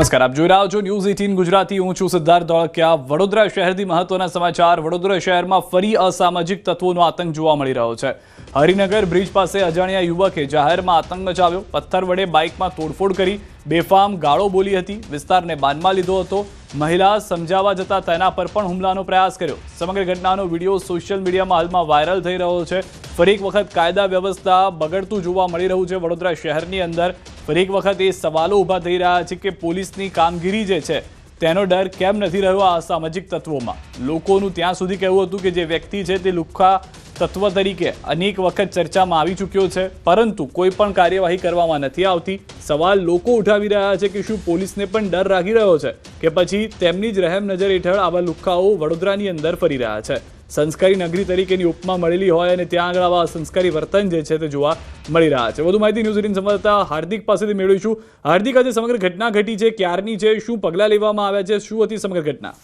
નમસ્કાર, આપ જોઈ રહ્યા છો ન્યૂઝ 18 ગુજરાતી. હું છું સિદ્ધાર્થ ધોળકિયા. વડોદરા શહેરથી મહત્વના સમાચાર. વડોદરા શહેરમાં ફરી અસામાજિક તત્વોનો આતંક જોવા મળી રહ્યો છે. હરિનગર બ્રિજ પાસે અજાણ્યા યુવકે જાહેરમાં આતંક મચાવ્યો. પથ્થર વડે બાઇકમાં તોડફોડ કરી બેફામ ગાળો બોલી હતી. વિસ્તારને બાનમાં લીધો હતો. મહિલા સમજાવવા જતા તેના પર પણ હુમલાનો પ્રયાસ કર્યો. સમગ્ર ઘટનાનો વિડીયો સોશિયલ મીડિયામાં હાલમાં વાયરલ થઈ રહ્યો છે. ફરી એક વખત કાયદા વ્યવસ્થા બગડતું જોવા મળી રહ્યું છે વડોદરા શહેરની અંદર. ફરી એક વખત એ સવાલો ઊભા થઈ રહ્યા છે કે પોલીસની કામગીરી જે છે તેનો ડર કેમ નથી રહ્યો આ અસામાજિક તત્વોમાં. લોકોનું ત્યાં સુધી કહેવું હતું કે જે વ્યક્તિ છે તે લુખ્ખા તત્વ તરીકે અનેક વખત ચર્ચામાં આવી ચૂક્યો છે, પરંતુ કોઈ પણ કાર્યવાહી કરવામાં નથી આવતી. સવાલ લોકો ઉઠાવી રહ્યા છે કે શું પોલીસને પણ ડર લાગી રહ્યો છે કે પછી તેમની જ રહેમ નજર હેઠળ આવા લુખ્ખાઓ વડોદરાની અંદર ફરી રહ્યા છે. સંસ્કારી નગરી તરીકેની ઉપમા મળેલી હોય અને ત્યાં આગળ આવા સંસ્કારી વર્તન જે છે તે જોવા મળી રહ્યા છે. વધુ માહિતી ન્યૂઝ 18 સંવાદદાતા હાર્દિક પાસેથી મેળવીશું. હાર્દિક, આજે સમગ્ર ઘટના ઘટી છે, ક્યારની છે, શું પગલાં લેવામાં આવ્યા છે, શું હતી સમગ્ર ઘટના?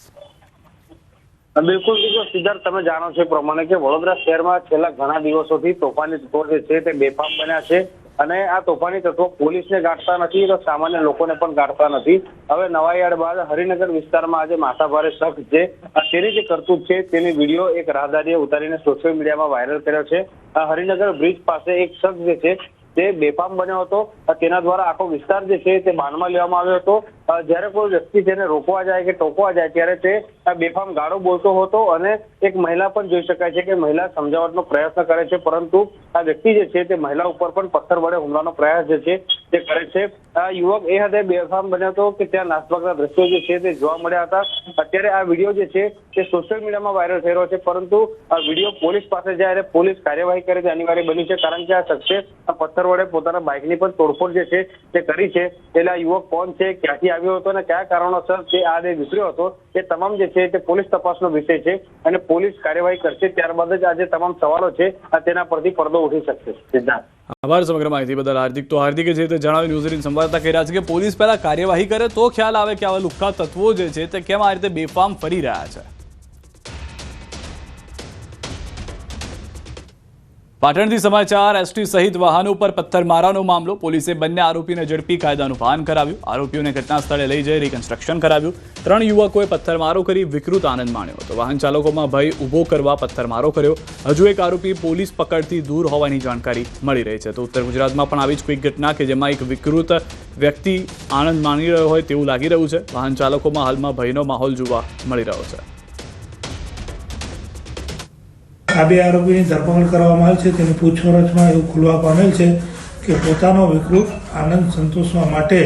બિલકુલ સિદ્ધાર્થ, તમે જાણો છો પ્રમાણે કે વડોદરા શહેરમાં છેલ્લા ઘણા દિવસોથી તોફાની તત્વો જે છે તે બેફામ બન્યા છે અને આ તોફાની તત્વો પોલીસને ગાંઠતા નથી તો સામાન્ય લોકોને પણ ગાંઠતા નથી. હવે નવાયાર્ડ બાદ હરિનગર વિસ્તારમાં આજે માથાભારે શખ્સ છે તેની જે કરતૂત છે તેની વિડીયો એક રાહદારીએ ઉતારીને સોશિયલ મીડિયામાં વાયરલ કર્યો છે. હરિનગર બ્રિજ પાસે એક શખ્સ જે છે તે બેફામ બન્યો હતો. તેના દ્વારા આખો વિસ્તાર જે છે તે બાનમાં લેવામાં આવ્યો હતો. જ્યારે કોઈ વ્યક્તિ તેને રોકવા જાય કે ટોકવા જાય ત્યારે તે બેફામ ગાળો બોલતો હતો અને એક મહિલા પણ જોઈ શકાય છે કે મહિલા સમજાવટનો પ્રયત્ન કરે છે, પરંતુ આ વ્યક્તિ જે છે તે મહિલા ઉપર પણ પથ્થર વડે હુમલાનો પ્રયાસ જે છે તે કરે છે. આ યુવક એ હદે બેફામ બન્યો હતો કે ત્યાં નાસભાગના દ્રશ્યો જે છે તે જોવા મળ્યા હતા. અત્યારે આ વિડીયો જે છે તે સોશિયલ મીડિયામાં વાયરલ થઈ રહ્યો છે, પરંતુ આ વિડીયો પોલીસ પાસે જાય અને પોલીસ કાર્યવાહી કરે તે અનિવાર્ય બની છે, કારણ કે આ શખ્સે પથ્થર વડે પોતાના બાઇકની પણ તોડફોડ જે છે તે કરી છે. એટલે આ યુવક કોણ છે, ક્યાંથી આવ્યો હતો અને કયા કારણોસર તે આ દે વિસર્યો હતો, એ તમામ જે છે તે પોલીસ તપાસનો વિષય છે અને પોલીસ કાર્યવાહી કરશે. ત્યારબાદ જ આજે તમામ સવાલો છે તેના પરથી પડદો ઉઠી શકશે. સિદ્ધાર્થ, આભાર સમગ્ર માહિતી બદલ હાર્દિક. તો હાર્દિકે જે રીતે જણાવ્યું, ન્યૂઝ 18 સંવાદદાતા કહી રહ્યા છે કે પોલીસ પહેલા કાર્યવાહી કરે તો ખ્યાલ આવે કે આવા લુખ્ખા તત્વો જે છે તે કેમ આ રીતે બેફામ ફરી રહ્યા છે. પાટણથી સમાચાર. એસટી સહિત વાહનો પર પથ્થરમારાનો મામલો. પોલીસે બંને આરોપીને ઝડપી કાયદાનું ભાન કરાવ્યું. આરોપીઓને ઘટના સ્થળે લઈ જઈ રિકન્સ્ટ્રક્શન કરાવ્યું. 3 યુવકોએ પથ્થરમારો કરી વિકૃત આનંદ માણ્યો હતો. વાહન ચાલકોમાં ભય ઊભો કરવા પથ્થરમારો કર્યો. હજુ એક આરોપી પોલીસ પકડથી દૂર હોવાની જાણકારી મળી રહી છે. તો ઉત્તર ગુજરાતમાં પણ આવી જ કોઈ ઘટના કે જેમાં એક વિકૃત વ્યક્તિ આનંદ માણી રહ્યો હોય તેવું લાગી રહ્યું છે. વાહન ચાલકોમાં હાલમાં ભયનો માહોલ જોવા મળી રહ્યો છે. આ બે આરોપીની ધરપકડ કરવામાં આવી છે. તેની પૂછપરછમાં એવું ખુલવા પામેલ છે કે પોતાનો વિકૃત આનંદ સંતોષવા માટે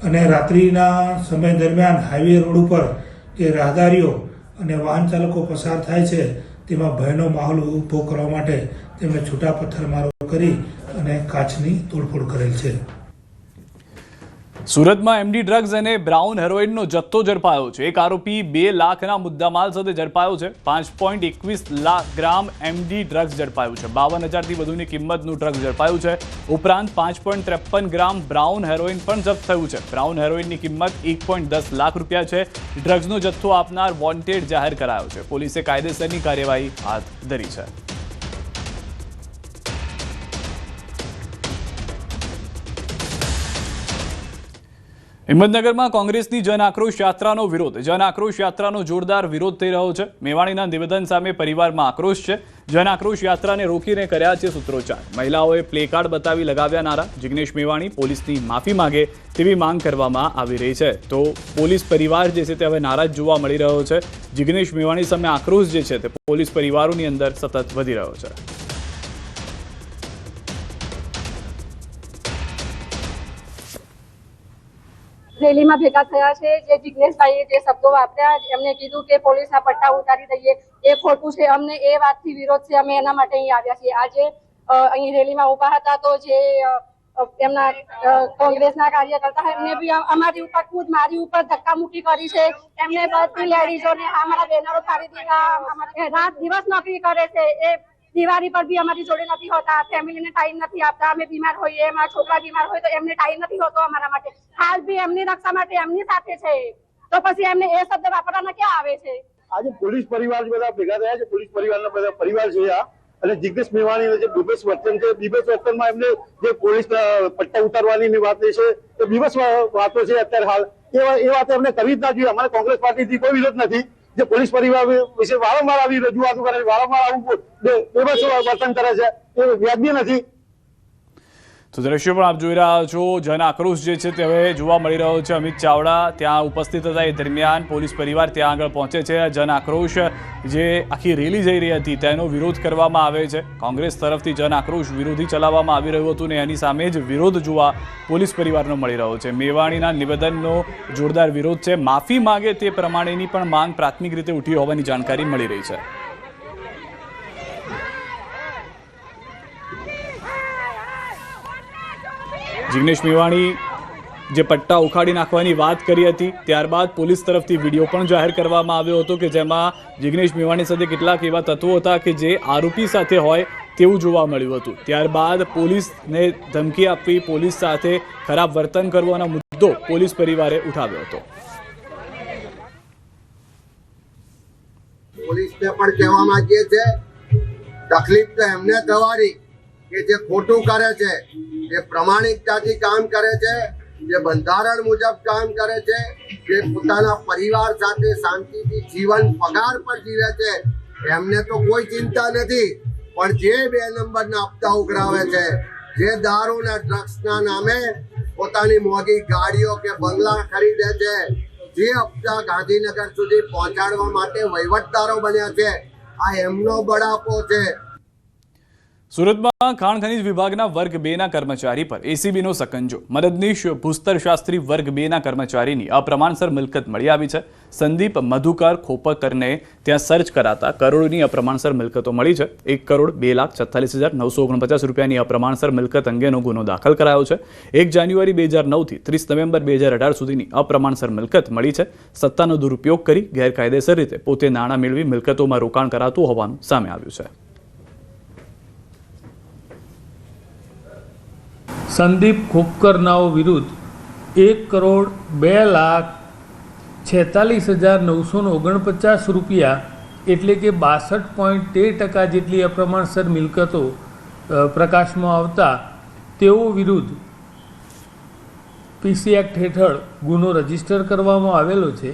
અને રાત્રિના સમય દરમિયાન હાઈવે રોડ ઉપર જે રાહદારીઓ અને વાહન ચાલકો પસાર થાય છે તેમાં ભયનો માહોલ ઊભો કરવા માટે તેમણે છૂટા પથ્થરમારો કરી અને કાચની તોડફોડ કરેલ છે. સુરતમાં એમડી ડ્રગ્સ અને બ્રાઉન હેરોઇનનો જથ્થો ઝડપાયો છે. એક આરોપી 2 લાખના મુદ્દામાલ સાથે ઝડપાયો છે. 5.21 લાખ ગ્રામ એમડી ડ્રગ્સ ઝડપાયું છે. 52,000થી વધુની કિંમતનું ડ્રગ્સ ઝડપાયું છે. ઉપરાંત 5.53 ગ્રામ બ્રાઉન હેરોઇન પણ જપ્ત થયું છે. બ્રાઉન હેરોઇનની કિંમત 1.10 લાખ રૂપિયા છે. ડ્રગ્સનો જથ્થો આપનાર વોન્ટેડ જાહેર કરાયો છે. પોલીસે કાયદેસરની કાર્યવાહી હાથ ધરી છે. હિંમતનગરમાં કોંગ્રેસની જન આક્રોશ યાત્રાનો વિરોધ. જન આક્રોશ યાત્રાનો જોરદાર વિરોધ થઈ રહ્યો છે. મેવાણીના નિવેદન સામે પરિવારમાં આક્રોશ છે. જન આક્રોશ યાત્રાને રોકીને કર્યા છે સૂત્રોચ્ચાર. મહિલાઓએ પ્લેકાર્ડ બતાવી લગાવ્યા નારા. જિગ્નેશ મેવાણી પોલીસની માફી માંગે તેવી માંગ કરવામાં આવી રહી છે. તો પોલીસ પરિવાર જે છે તે હવે નારાજ જોવા મળી રહ્યો છે. જિગ્નેશ મેવાણી સામે આક્રોશ જે છે તે પોલીસ પરિવારોની અંદર સતત વધી રહ્યો છે. રેલીમાં ભેગા થયા છે. જે જિગ્નેશભાઈએ જે શબ્દો વાપર્યા, એમને કીધું કે પોલીસના પટ્ટા ઉતારી દઈએ, એ ખોટું છે. અમને એ વાતથી વિરોધ છે. અમે એના માટે અહીં આવ્યા છીએ. આજે અહીં રેલીમાં ઉભા હતા તો જે એમના કોંગ્રેસના કાર્યકર્તા એમને બી અમારી ઉપર ખુદ મારી ઉપર ધક્કામુક્કી કરી છે. એમને બધી લેડીઝોને અમારા બેનરો ફાડી દીધા. રાત દિવસ નોકરી કરે છે. એ દિવાળી પર બી અમારી જોડે નથી હોતા. ફેમિલીને ટાઈમ નથી આપતા. અમે બીમાર હોઈએ, મારા છોકરા બીમાર હોય તો એમને ટાઈમ નથી હોતો અમારા માટે. હાલ બી એમની રક્ષા માટે એમની સાથે છે, તો પછી એમને એ શબ્દ વાપરવાના ક્યાં આવે છે? આજે પોલીસ પરિવાર બધા ભેગા થયા છે. પોલીસ પરિવારના બધા પરિવાર છે અને જિગ્નેશ મેવાણીનો જે બીભત્સ વર્તન છે, બીભત્સ વર્તનમાં એમને જે પોલીસ પટ્ટા ઉતારવાની વાત છે, એ બીભત્સ વાતો છે અત્યારે હાલ, એ વાત એમને કરવી જ ના જોઈએ. અમારે કોંગ્રેસ પાર્ટીથી કોઈ વિરોધ નથી. જે પોલીસ પરિવાર વિશે વારંવાર આવી રજૂઆતો કરે છે, વારંવાર આવું બેબસ વર્તન કરે છે, એ વ્યાજબી નથી. તો દ્રશ્યો પણ આપ જોઈ રહ્યા છો. જન આક્રોશ જે છે તે હવે જોવા મળી રહ્યો છે. અમિત ચાવડા ત્યાં ઉપસ્થિત હતા, એ દરમિયાન પોલીસ પરિવાર ત્યાં આગળ પહોંચે છે. જન આક્રોશ જે આખી રેલી જઈ રહી હતી તેનો વિરોધ કરવામાં આવે છે. કોંગ્રેસ તરફથી જન આક્રોશ વિરોધી ચલાવવામાં આવી રહ્યું હતું ને એની સામે જ વિરોધ જોવા પોલીસ પરિવારનો મળી રહ્યો છે. મેવાણીના નિવેદનનો જોરદાર વિરોધ છે. માફી માંગે તે પ્રમાણેની પણ માંગ પ્રાથમિક રીતે ઉઠી હોવાની જાણકારી મળી રહી છે. જિગ્નેશ મેવાણી જે પટ્ટા ઉખાડી નાખવાની વાત કરી હતી, ત્યારબાદ પોલીસ તરફથી વિડીયો પણ જાહેર કરવામાં આવ્યો હતો કે જેમાં જિગ્નેશ મેવાણી સાથે કેટલાક એવા તત્વો હતા કે જે આરોપી સાથે હોય તેવું જોવા મળ્યું હતું. ત્યારબાદ પોલીસને ધમકી આપવી, પોલીસ સાથે ખરાબ વર્તન કરવાનો મુદ્દો પોલીસ પરિવારે ઉઠાવ્યો હતો. પોલીસને પણ કહેવા માંગીએ છીએ, તકલીફ તો એમને થવાની કે જે ખોટું કરે છે, જે પ્રમાણિકતાથી કામ કરે છે, જે બંધારણ મુજબ કામ કરે છે, જે પોતાના પરિવાર સાથે શાંતિથી જીવન પગાર પર જીવે છે, એમને તો કોઈ ચિંતા નથી. પણ જે 2 નંબરના હપ્તા ઉઘરાવે છે, જે દારૂના ડ્રગ્સના નામે પોતાની મોંઘી ગાડીઓ કે બંગલા ખરીદે છે, જે હપ્તા ગાંધીનગર સુધી પહોંચાડવા માટે વહીવટદારો બન્યા છે, આ એમનો બળાપો છે. સુરતમાં ખાણ ખનીજ વિભાગના વર્ગ 2ના કર્મચારી પર એસીબીનો સકંજો. મદદનીશ ભૂસ્તર શાસ્ત્રી વર્ગ 2ના કર્મચારીની અપ્રમાણસર મિલકત મળી આવી છે. સંદીપ મધુકર ખોપકરને ત્યાં સર્ચ કરાતા કરોડોની અપ્રમાણસર મિલકતો મળી છે. 1,46,949 રૂપિયાની અપ્રમાણસર મિલકત અંગેનો ગુનો દાખલ કરાયો છે. 1 જાન્યુઆરી 2009થી 30 નવેમ્બર 2018 સુધીની અપ્રમાણસર મિલકત મળી છે. સત્તાનો દુરુપયોગ કરી ગેરકાયદેસર રીતે પોતે નાણાં મેળવી મિલકતોમાં રોકાણ કરાતું હોવાનું સામે આવ્યું છે. સંદીપ ખોપકરનાઓ વિરુદ્ધ 1,46,949 રૂપિયા એટલે કે 62.13% જેટલી અપ્રમાણસર મિલકતો પ્રકાશમાં આવતા તેઓ વિરુદ્ધ પીસી એક્ટ હેઠળ ગુનો રજીસ્ટર કરવામાં આવેલો છે.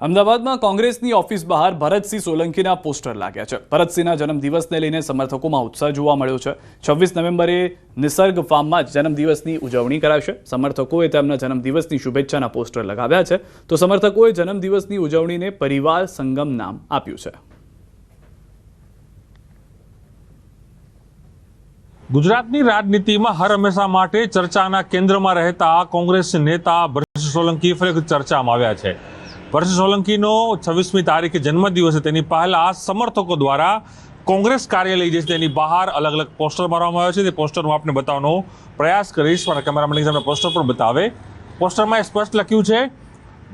અમદાવાદમાં કોંગ્રેસની ઓફિસ બહાર ભરતસિંહ સોલંકીના પોસ્ટર લાગ્યા છે. ભરતસિંહના જન્મદિવસને લઈને સમર્થકોમાં ઉત્સાહ જોવા મળ્યો છે. 26 નવેમ્બરે નિસર્ગ ફાર્મમાં જ જન્મદિવસની ઉજવણી કરાશે. સમર્થકોએ તેમના જન્મદિવસની શુભેચ્છાના પોસ્ટર લગાવ્યા છે. તો સમર્થકોએ જન્મદિવસની ઉજવણીને પરિવાર સંગમ નામ આપ્યું છે. ગુજરાતની રાજનીતિમાં હર હંમેશા માટે ચર્ચાના કેન્દ્રમાં રહેતા કોંગ્રેસ નેતા ભરતસિંહ સોલંકી ફરી ચર્ચામાં આવ્યા છે. ભરતસિંહ સોલંકીનો 26મી તારીખે જન્મદિવસ છે. તેની પહેલા સમર્થકો દ્વારા કોંગ્રેસ કાર્યાલય જે છે તેની બહાર અલગ અલગ પોસ્ટર મારવામાં આવ્યા છે. તે પોસ્ટર હું આપને બતાવવાનો પ્રયાસ કરીશ, પણ કેમેરામેન સામે પોસ્ટર પણ બતાવે. પોસ્ટરમાં સ્પષ્ટ લખ્યું છે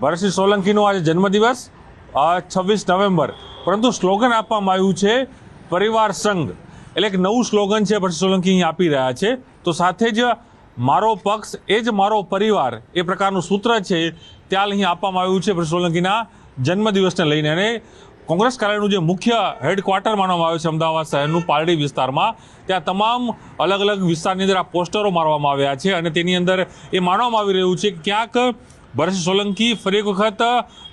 ભરતસિંહ સોલંકીનો આજે જન્મદિવસ 26 નવેમ્બર, પરંતુ સ્લોગન આપવામાં આવ્યું છે પરિવાર સંઘ. એટલે એક નવું સ્લોગન છે ભરતસિંહ સોલંકી અહીં આપી રહ્યા છે. તો સાથે જ મારો પક્ષ એ જ મારો પરિવાર એ પ્રકારનું સૂત્ર છે ત્યાં અહીં આપવામાં આવ્યું છે ભરતસિંહ સોલંકીના જન્મદિવસને લઈને. અને કોંગ્રેસ કાર્યાલયનું જે મુખ્ય હેડક્વાર્ટર માનવામાં આવે છે અમદાવાદ શહેરનું પાલડી વિસ્તારમાં, ત્યાં તમામ અલગ અલગ વિસ્તારની અંદર આ પોસ્ટરો મારવામાં આવ્યા છે. અને તેની અંદર એ માનવામાં આવી રહ્યું છે કે ક્યાંક ભરતસિંહ સોલંકી ફરી એક વખત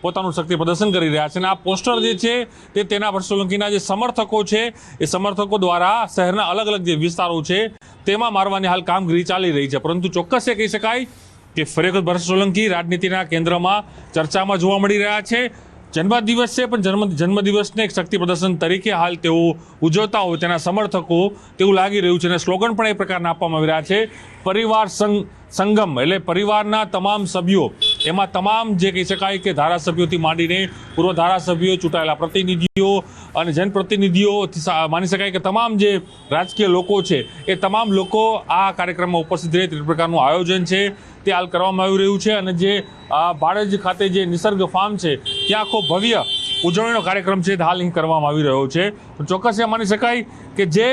પોતાનું શક્તિ પ્રદર્શન કરી રહ્યા છે. અને આ પોસ્ટર જે છે તે તેના ભરતસિંહ સોલંકીના જે સમર્થકો છે એ સમર્થકો દ્વારા શહેરના અલગ અલગ જે વિસ્તારો છે તેમાં મારવાની હાલ કામગીરી ચાલી રહી છે. પરંતુ ચોક્કસ એ કહી શકાય કે ફરી વખત ભરતસિંહ સોલંકી રાજનીતિના કેન્દ્રમાં ચર્ચામાં જોવા મળી રહ્યા છે. જન્મદિવસ છે, પણ જન્મદિવસને એક શક્તિ પ્રદર્શન તરીકે હાલ તેઓ ઉજવતા હોય તેના સમર્થકો તેવું લાગી રહ્યું છે. અને સ્લોગન પણ એ પ્રકારના આપવામાં આવી રહ્યા છે પરિવાર સંગમ, એટલે પરિવારના તમામ સભ્યો, એમાં તમામ જે કહી શકાય કે ધારાસભ્યોથી માંડીને પૂર્વ ધારાસભ્યો, ચૂંટાયેલા પ્રતિનિધિઓ અને જનપ્રતિનિધિઓ માની શકાય કે તમામ જે રાજકીય લોકો છે એ તમામ લોકો આ કાર્યક્રમમાં ઉપસ્થિત રહે તે પ્રકારનું આયોજન છે તે હાલ કરવામાં આવી રહ્યું છે. અને જે ભાડજ ખાતે જે નિસર્ગ ફાર્મ છે ત્યાં આખો ભવ્ય ઉજવણીનો કાર્યક્રમ છે હાલ અહીં કરવામાં આવી રહ્યો છે. ચોક્કસ એ માની શકાય કે જે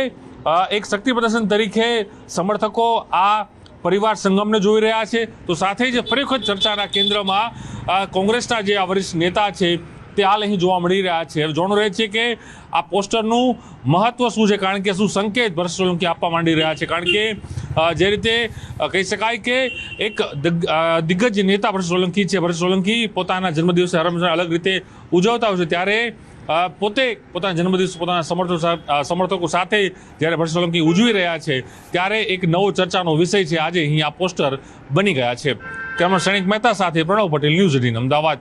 એક શક્તિ પ્રદર્શન તરીકે સમર્થકો આ પરિવાર સંગમને જોઈ રહ્યા છે. તો સાથે જ ફરી વખત ચર્ચાના કેન્દ્રમાં કોંગ્રેસના જે આ વરિષ્ઠ નેતા છે તે હાલ અહીં જોવા મળી રહ્યા છે. હવે જોવાનું રહે છે કે આ પોસ્ટરનું મહત્વ શું છે, કારણ કે શું સંકેત ભરત સોલંકી આપવા માંડી રહ્યા છે. કારણ કે જે રીતે કહી શકાય કે એક દિગ્ગજ નેતા ભરત સોલંકી છે. ભરત સોલંકી પોતાના જન્મદિવસે હર હંમેશા અલગ રીતે ઉજવતા હોય છે, ત્યારે પોતે પોતાના જન્મદિવસ પોતાના સમર્થકો સાથે જ્યારે ભરત સોલંકી ઉજવી રહ્યા છે, ત્યારે એક નવો ચર્ચાનો વિષય છે. આજે અહીં આ પોસ્ટર બની ગયા છે. કેમેરા સૈનિક મહેતા સાથે પ્રણવ પટેલ, ન્યૂઝ 18 અમદાવાદ.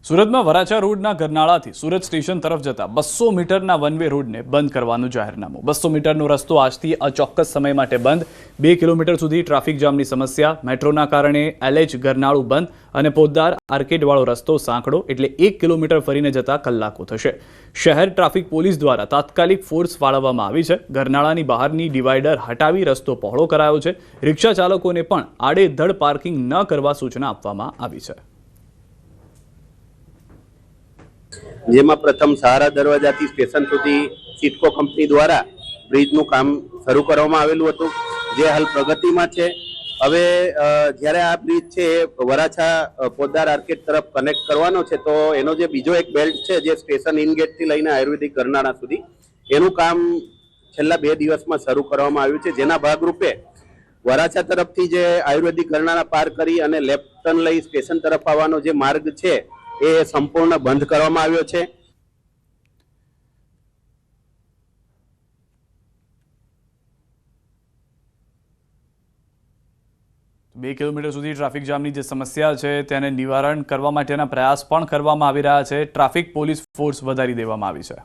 સુરતમાં વરાછા રોડના ગરનાળાથી સુરત સ્ટેશન તરફ જતા 200 મીટરના વન વે રોડને બંધ કરવાનું જાહેરનામું. 200 મીટરનો રસ્તો આજથી અચોક્કસ સમય માટે બંધ. 2 કિલોમીટર સુધી ટ્રાફિક જામની સમસ્યા. મેટ્રોના કારણે LH ગરનાળું બંધ અને પોદ્દાર આર્કેડવાળો રસ્તો સાંકડો, એટલે 1 કિલોમીટર ફરીને જતા કલાકો થશે. શહેર ટ્રાફિક પોલીસ દ્વારા તાત્કાલિક ફોર્સ ફાળવવામાં આવી છે. ગરનાળાની બહારની ડિવાઈડર હટાવી રસ્તો પહોળો કરાયો છે. રિક્ષા ચાલકોને પણ આડેધડ પાર્કિંગ ન કરવા સૂચના આપવામાં આવી છે. જેમાં પ્રથમ સહારા દરવાજાથી સ્ટેશન સુધી સિટકો કંપની દ્વારા બ્રિજનું કામ શરૂ કરવામાં આવેલું હતું, જે હાલ પ્રગતિમાં છે. હવે જ્યારે આ બ્રિજ છે એ વરાછા પોદ્દાર આર્કેડ તરફ કનેક્ટ કરવાનો છે, તો એનો જે બીજો એક બેલ્ટ છે, જે સ્ટેશન ઇન ગેટથી લઈને આયુર્વેદિક ગરનાળા સુધી, એનું કામ છેલ્લા 2 દિવસમાં શરૂ કરવામાં આવ્યું છે. જેના ભાગરૂપે વરાછા તરફથી જે આયુર્વેદિક ગરનાળા પાર કરી અને લેફ્ટ ટર્ન લઈ સ્ટેશન તરફ આવવાનો જે માર્ગ છે એ સંપૂર્ણ બંધ કરવામાં આવ્યો છે. બે કિલોમીટર સુધી ટ્રાફિક જામની જે સમસ્યા છે તેને નિવારણ કરવા માટેના પ્રયાસ પણ કરવામાં આવી રહ્યા છે. ટ્રાફિક પોલીસ ફોર્સ વધારી દેવામાં આવી છે.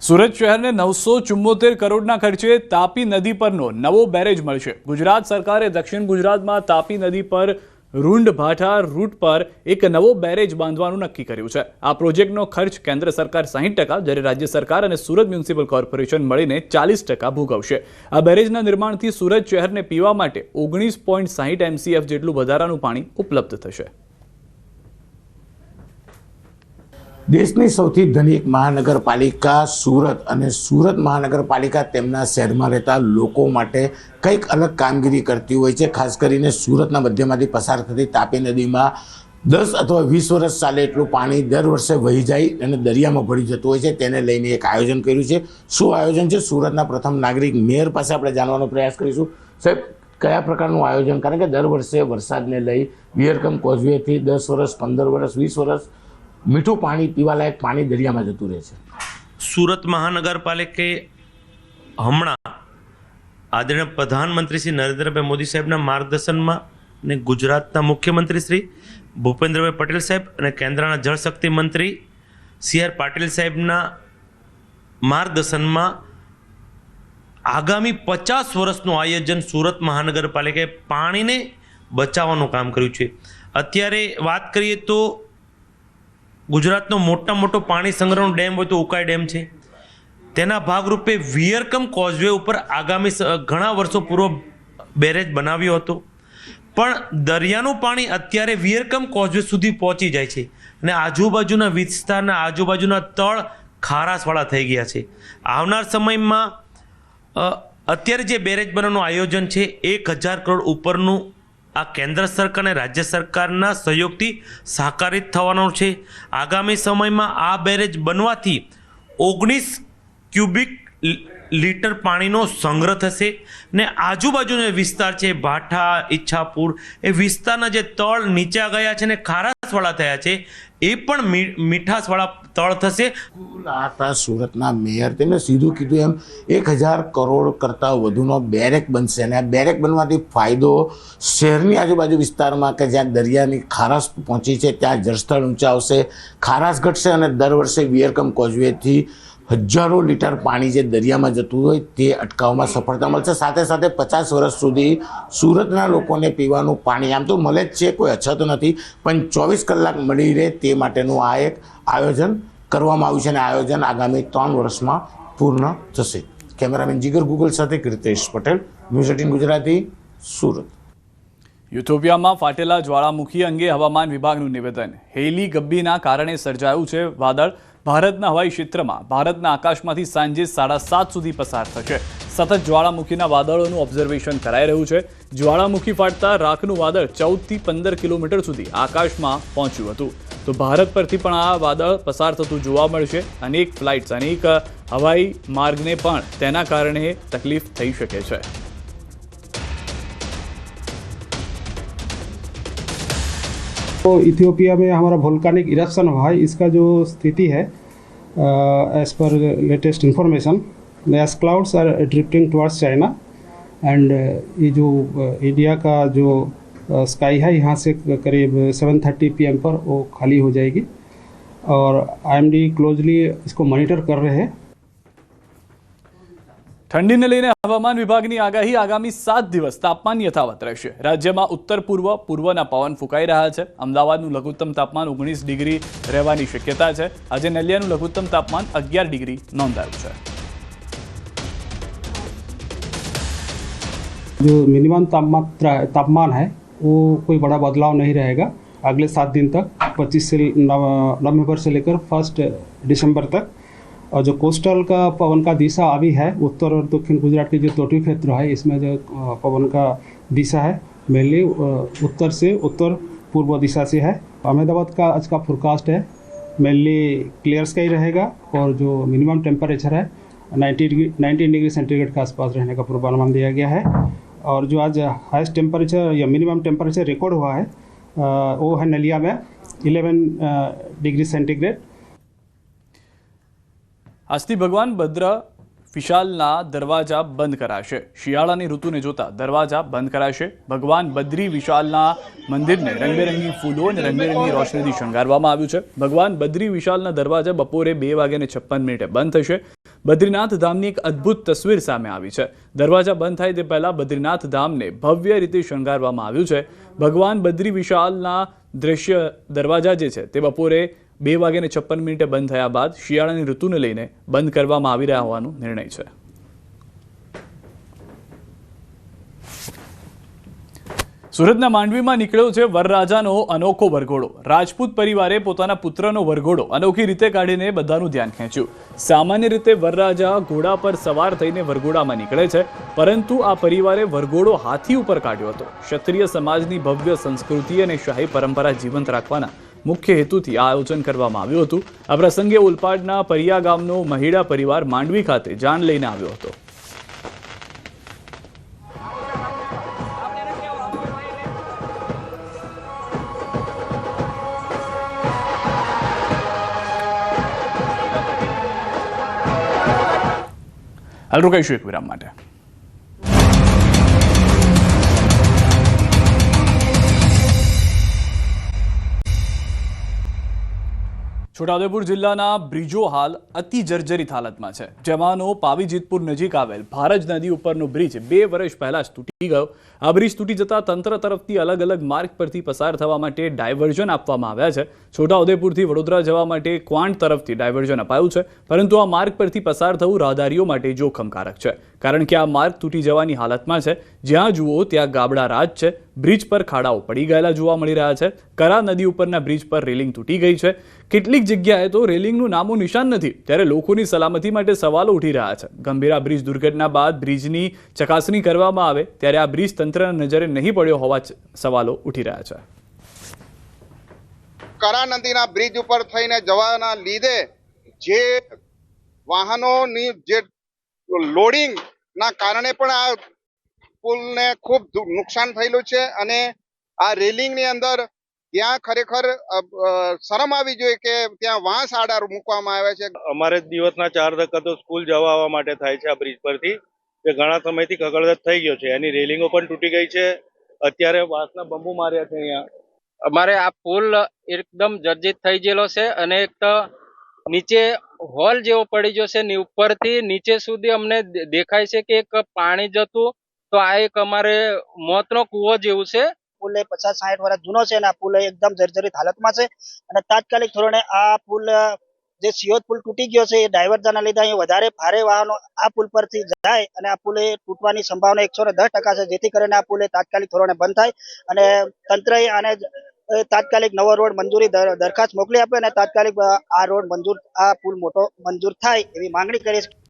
સુરત શહેરને 974 કરોડના ખર્ચે તાપી નદી પરનો નવો બેરેજ મળશે. ગુજરાત સરકારે દક્ષિણ ગુજરાતમાં તાપી નદી પર રૂંડ ભાઠા રૂટ પર એક નવો બેરેજ બાંધવાનું નક્કી કર્યું છે. આ પ્રોજેક્ટનો ખર્ચ કેન્દ્ર સરકાર 60%, જ્યારે રાજ્ય સરકાર અને સુરત મ્યુનિસિપલ કોર્પોરેશન મળીને 40% ભોગવશે. આ બેરેજના નિર્માણથી સુરત શહેરને પીવા માટે 19.60 MCF જેટલું વધારાનું પાણી ઉપલબ્ધ થશે. દેશની સૌથી ધનિક મહાનગરપાલિકા સુરત અને સુરત મહાનગરપાલિકા તેમના શહેરમાં રહેતા લોકો માટે કંઈક અલગ કામગીરી કરતી હોય છે. ખાસ કરીને સુરતના મધ્યમાંથી પસાર થતી તાપી નદીમાં 10 અથવા 20 વર્ષ ચાલે એટલું પાણી દર વર્ષે વહી જાય અને દરિયામાં ભળી જતું હોય છે. તેને લઈને એક આયોજન કર્યું છે. શું આયોજન છે? સુરતના પ્રથમ નાગરિક મેયર પાસે આપણે જાણવાનો પ્રયાસ કરીશું. સાહેબ, કયા પ્રકારનું આયોજન? કારણ કે દર વર્ષે વરસાદને લઈ વિયરકમ કોઝવેથી 10 વર્ષ, 15 વર્ષ, 20 વર્ષ મીઠું પાણી, પીવાલાયક પાણી દરિયામાં જતું રહે છે. સુરત મહાનગરપાલિકે હમણાં આદરણીય પ્રધાનમંત્રી શ્રી નરેન્દ્રભાઈ મોદી સાહેબના માર્ગદર્શનમાં અને ગુજરાતના મુખ્યમંત્રી શ્રી ભૂપેન્દ્રભાઈ પટેલ સાહેબ અને કેન્દ્રના જળશક્તિ મંત્રી CR પાટીલ સાહેબના માર્ગદર્શનમાં આગામી 50 વર્ષનું આયોજન સુરત મહાનગરપાલિકાએ પાણીને બચાવવાનું કામ કર્યું છે. અત્યારે વાત કરીએ તો ગુજરાતનો મોટો પાણી સંગ્રહનો ડેમ હોય તો ઉકાઈ ડેમ છે. તેના ભાગરૂપે વિયરકમ કોઝવે ઉપર આગામી ઘણા વર્ષો પૂર્વ બેરેજ બનાવ્યો હતો, પણ દરિયાનું પાણી અત્યારે વિયરકમ કોઝવે સુધી પહોંચી જાય છે અને આજુબાજુના વિસ્તારના આજુબાજુના તળ ખારાશવાળા થઈ ગયા છે. આવનાર સમયમાં અત્યારે જે બેરેજ બનાવવાનું આયોજન છે 1000 કરોડ ઉપરનું આ કેન્દ્ર સરકાર અને રાજ્ય સરકારના સહયોગથી સાકારિત થવાનો છે. આગામી સમયમાં આ બેરેજ બનવાથી 19 ક્યુબિક લીટર પાણીનો સંગ્રહ થશે ને આજુબાજુનો વિસ્તાર છે ભાઠા, ઈચ્છાપુર, એ વિસ્તારના જે તળ નીચા ગયા છે ને ખારાશવાળા થયા છે એ પણ મીઠાશવાળા તળ થશે. આ હતા સુરતના મેયર. તેમણે સીધું કીધું એમ 1000 કરોડ કરતાં વધુનો બેરેક બનશે અને આ બેરેક બનવાથી ફાયદો શહેરની આજુબાજુ વિસ્તારમાં કે જ્યાં દરિયાની ખારાશ પહોંચી છે ત્યાં જળસ્તર ઊંચા આવશે, ખારાશ ઘટશે અને દર વર્ષે વિયરકમ કોઝવેથી હજારો લીટર પાણી જે દરિયામાં જતું હોય તે અટકાવવામાં સફળતા મળશે. સાથે સાથે 50 વર્ષ સુધી સુરતના લોકોને પીવાનું પાણી આમ તો મળે જ છે, કોઈ અછત નથી, પણ 24 કલાક મળી રહે તે માટેનું આ એક આયોજન કરવામાં આવ્યું છે અને આયોજન આગામી 3 વર્ષમાં પૂર્ણ થશે. કેમેરામેન જીગર ગુગલ સાથે કીર્તેશ પટેલ, ન્યૂઝ 18 ગુજરાતી, સુરત. યુથોપિયામાં ફાટેલા જ્વાળામુખી અંગે હવામાન વિભાગનું નિવેદન. હેલી ગબ્બીના કારણે સર્જાયું છે વાદળ. ભારતના હવાઈ ક્ષેત્રમાં ભારતના આકાશમાંથી સાંજે 7:30 સુધી પસાર થશે. સતત જ્વાળામુખીના વાદળોનું ઓબ્ઝર્વેશન કરાઈ રહ્યું છે. જ્વાળામુખી ફાટતા રાખનું વાદળ 14 થી 15 કિલોમીટર સુધી આકાશમાં પહોંચ્યું હતું. તો ભારત પરથી પણ આ વાદળ પસાર થતું જોવા મળશે. અનેક ફ્લાઇટ્સ, અનેક હવાઈ માર્ગને પણ તેના કારણે તકલીફ થઈ શકે છે. तो इथियोपिया में हमारा वोल्कानिक इरप्शन हुआ है, इसका जो स्थिति है as per latest information, gas clouds are drifting towards China and ये जो इंडिया का जो स्काई है यहाँ से करीब 7:30 PM पर वो खाली हो जाएगी और IMD क्लोजली इसको मॉनिटर कर रहे हैं. ઠંડીને લઈને હવામાન વિભાગની આગાહી આગામી 7 દિવસ તાપમાન યથાવત રહેશે. રાજ્યમાં ઉત્તર પૂર્વના પવન ફૂંકાઈ રહ્યા છે. અમદાવાદનું લઘુત્તમ તાપમાન 19 ડિગ્રી રહેવાની શક્યતા છે. આજે નલિયાનું લઘુત્તમ તાપમાન 11 ડિગ્રી નોંધાયું છે. जो मिनिमम तापमान है वो कोई बड़ा बदलाव नहीं रहेगा अगले 7 दिन तक, 25 से नवंबर से लेकर 1 दिसंबर तक. और जो कोस्टल का पवन का दिशा अभी है, उत्तर और दक्षिण गुजरात के जो तटीय क्षेत्र है इसमें जो पवन का दिशा है मेनली उत्तर से उत्तर पूर्व दिशा से है. अहमदाबाद का आज का फोरकास्ट है मेनली क्लियर स्काई रहेगा और जो मिनिमम टेम्परेचर है 19 डिग्री सेंटीग्रेड के आसपास रहने का पूर्वानुमान दिया गया है. और जो आज हाईएस्ट टेम्परेचर या मिनिमम टेम्परेचर रिकॉर्ड हुआ है वो है नलिया में 11 डिग्री सेंटीग्रेड. આજથી ભગવાન ભદ્ર વિશાલના દરવાજા બંધ કરાશે. શિયાળાની ઋતુને જોતા દરવાજા બંધ કરાશે. ભગવાન બદ્રી વિશાલના મંદિરને રંગબેરંગી ફૂલો અને રંગબેરંગી રોશનીથી શણગારવામાં આવ્યું છે. ભગવાન બદ્રી વિશાલના દરવાજા બપોરે 2:56 બંધ થશે. બદ્રીનાથ ધામની એક અદ્ભુત તસવીર સામે આવી છે. દરવાજા બંધ થાય તે પહેલા બદ્રીનાથ ધામને ભવ્ય રીતે શણગારવામાં આવ્યું છે. ભગવાન બદ્રી વિશાલના દ્રશ્ય દરવાજા જે છે તે બપોરે 2:56 બંધ થયા બાદ શિયાળાની ઋતુને લઈને બંધ કરવામાં આવી રહ્યા હોવાનો નિર્ણય છે. સુરતના માંડવીમાં નીકળ્યો છે વરરાજાનો અનોખો વરઘોડો. રાજપૂત પરિવારે પોતાના પુત્રનો વરઘોડો અનોખી રીતે કાઢીને બધાનું ધ્યાન ખેંચ્યું. સામાન્ય રીતે વરરાજા ઘોડા પર સવાર થઈને વરઘોડામાં નીકળે છે, પરંતુ આ પરિવારે વરઘોડો હાથી ઉપર કાઢ્યો હતો. ક્ષત્રિય સમાજની ભવ્ય સંસ્કૃતિ અને શાહી પરંપરા જીવંત રાખવાના મુખ્ય હેતુથી આ આયોજન કરવામાં આવ્યું હતું. આ પ્રસંગે ઓલપાડના પરિયા ગામનો મહિડા પરિવાર માંડવી ખાતે જાન લઈને આવ્યો હતો. હાલ રોકાઈશું એક વિરામ માટે. છોટાઉદેપુર જિલ્લાના બ્રિજો હાલ અતિ જર્જરિત હાલતમાં છે. જેમાંનો પાવીજીતપુર નજીક આવેલ ભારજ નદી ઉપરનો બ્રિજ 2 વર્ષ પહેલા જ તૂટી ગયો. આ બ્રિજ તૂટી જતા તંત્ર તરફથી અલગ અલગ માર્ગ પરથી પસાર થવા માટે ડાયવર્ઝન આપવામાં આવ્યા છે. છોટાઉદેપુરથી વડોદરા જવા માટે ક્વાંટ તરફથી ડાયવર્ઝન અપાયું છે, પરંતુ આ માર્ગ પરથી પસાર થવું રાહદારીઓ માટે જોખમકારક છે, કારણ કે આ માર્ગ તૂટી જવાની હાલતમાં છે. જ્યાં જુઓ ત્યાં ગાબડા રાજ છે. બ્રિજ પર ખાડાઓ પડી ગયેલા જોવા મળી રહ્યા છે. કરા નદી ઉપરના બ્રિજ પર રેલિંગ તૂટી ગઈ છે. કેટલીક જગ્યાએ તો રેલિંગનું નામો નિશાન નથી, ત્યારે લોકોની સલામતી માટે સવાલો ઉઠી રહ્યા છે. ગંભીરા બ્રિજ દુર્ઘટના બાદ બ્રિજની ચકાસણી કરવામાં આવે ત્યારે આ બ્રિજ તંત્રના નજરે નહીં પડ્યો હોવા સવાલો ઉઠી રહ્યા છે. કરા નદીના બ્રિજ ઉપર થઈને જવાના લીધે જે વાહનોની જે લોડિંગ ના કારણે પણ આ પુલને ખૂબ નુકસાન થયેલું છે. અને આ રેલિંગની અંદર ત્યાં ખરેખર શરમ આવી જોઈએ કે ત્યાં વાંસ આડા મૂકવામાં આવે છે. અમારે દિવસના 4 ધક્કા તો સ્કૂલ જવા આવવા માટે થાય છે આ બ્રિજ પરથી, જે ઘણા સમયથી કકડદત થઈ ગયો છે. એની રેલિંગો પણ તૂટી ગઈ છે. અત્યારે વાંસના બંબુ માર્યા છે. અહીંયા અમારે આ પુલ એકદમ જર્જરિત થઈ ગયેલો છે અને એક તો નીચે હોલ જેવો પડી ગયો છે. ઉપરથી નીચે સુધી અમને દેખાય છે કે એક પાણી જતું, તો આ એક અમારે મોતનો કૂવો જેવું છે. પુલ 50-60 વર્ષ જૂનો છે અને આ પુલ એકદમ જર્જરિત હાલતમાં છે અને તાત્કાલિક ધોરણે આ પુલ જે સિયોત પુલ તૂટી ગયો છે એ ડાયવર્ઝનના લીધે અહીં વધારે ભારે વાહનો આ પુલ પરથી જાય અને આ પુલ તૂટવાની સંભાવના 110% છે, જેથી કરીને આ પુલ તાત્કાલિક ધોરણે બંધ થાય અને તંત્રએ આને તાત્કાલિક નવો રોડ મંજૂરી દરખાસ્ત મોકલી આપે અને તાત્કાલિક આ રોડ મંજૂર, આ પુલ મોટો મંજૂર થાય એવી માંગણી કરી છે.